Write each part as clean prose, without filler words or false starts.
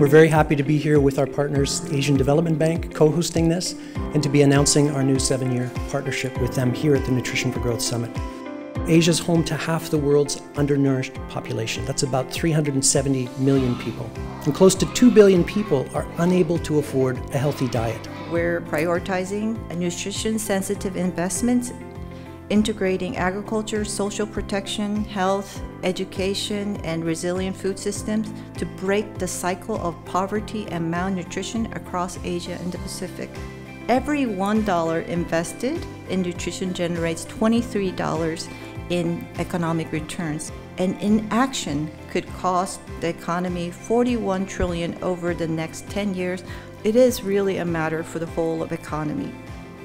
We're very happy to be here with our partners, the Asian Development Bank, co-hosting this, and to be announcing our new 7-year partnership with them here at the Nutrition for Growth Summit. Asia's home to half the world's undernourished population. That's about 370 million people. And close to 2 billion people are unable to afford a healthy diet. We're prioritizing nutrition-sensitive investments, integrating agriculture, social protection, health, education, and resilient food systems to break the cycle of poverty and malnutrition across Asia and the Pacific. Every $1 invested in nutrition generates $23 in economic returns, and inaction could cost the economy $41 trillion over the next 10 years. It is really a matter for the whole of economy.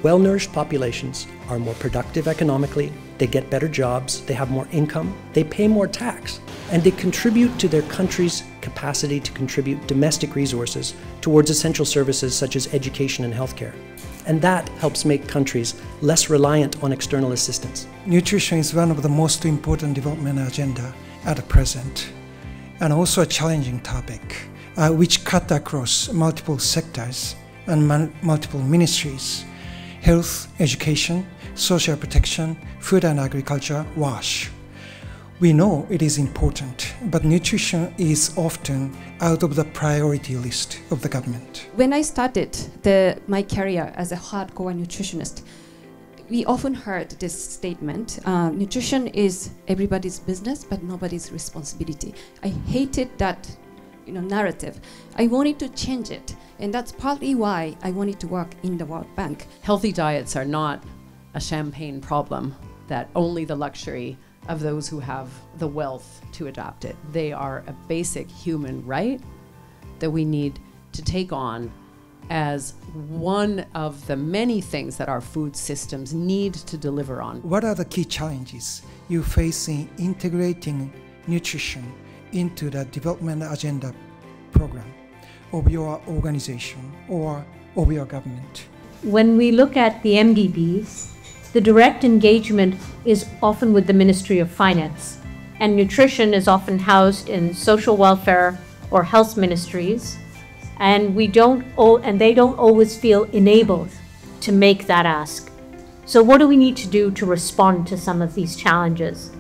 Well-nourished populations are more productive economically, they get better jobs, they have more income, they pay more tax, and they contribute to their country's capacity to contribute domestic resources towards essential services such as education and healthcare. And that helps make countries less reliant on external assistance. Nutrition is one of the most important development agenda at present, and also a challenging topic, which cut across multiple sectors and multiple ministries. Health, education, social protection, food and agriculture, WASH. We know it is important, but nutrition is often out of the priority list of the government. When I started my career as a hardcore nutritionist, we often heard this statement, nutrition is everybody's business, but nobody's responsibility. I hated that narrative. I wanted to change it, and that's partly why I wanted to work in the World Bank. Healthy diets are not a champagne problem that only the luxury of those who have the wealth to adopt it. They are a basic human right that we need to take on as one of the many things that our food systems need to deliver on. What are the key challenges you face in integrating nutrition into the development agenda program of your organization or of your government? When we look at the MDBs, the direct engagement is often with the Ministry of Finance, and nutrition is often housed in social welfare or health ministries, and they don't always feel enabled to make that ask. So what do we need to do to respond to some of these challenges?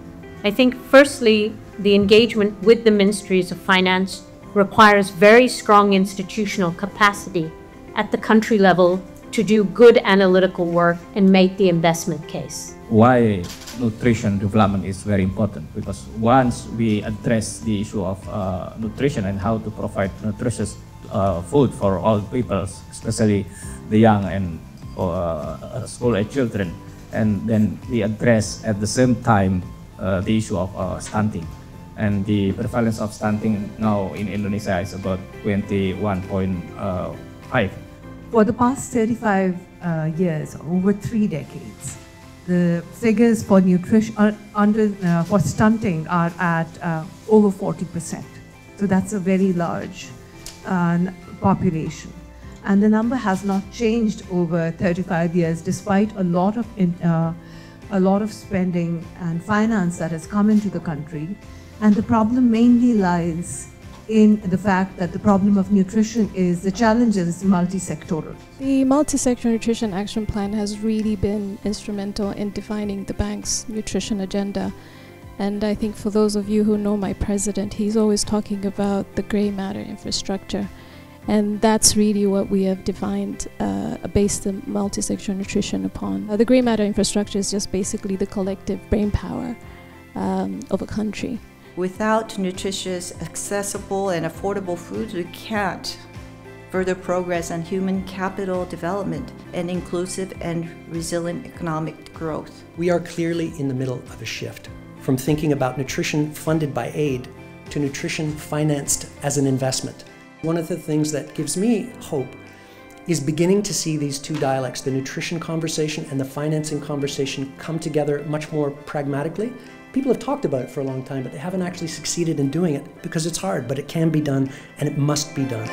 I think firstly, the engagement with the Ministries of Finance requires very strong institutional capacity at the country level to do good analytical work and make the investment case. Why nutrition development is very important, because once we address the issue of nutrition and how to provide nutritious food for all people, especially the young and school-age children, and then we address at the same time the issue of stunting. And the prevalence of stunting now in Indonesia is about 21.5. For the past 35 years, over 3 decades, the figures for nutrition for stunting are at over 40%. So that's a very large population. And the number has not changed over 35 years, despite a lot of spending and finance that has come into the country. And the problem mainly lies in the fact that the problem of nutrition is the challenge is multi-sectoral. The multi-sector nutrition action plan has really been instrumental in defining the bank's nutrition agenda. And I think for those of you who know my president, he's always talking about the grey matter infrastructure. And that's really what we have defined, based the multi-sector nutrition upon. The grey matter infrastructure is just basically the collective brain power of a country. Without nutritious, accessible, and affordable foods, we can't further progress on human capital development and inclusive and resilient economic growth. We are clearly in the middle of a shift from thinking about nutrition funded by aid to nutrition financed as an investment. One of the things that gives me hope is beginning to see these two dialects, the nutrition conversation and the financing conversation, come together much more pragmatically. People have talked about it for a long time, but they haven't actually succeeded in doing it because it's hard, but it can be done and it must be done.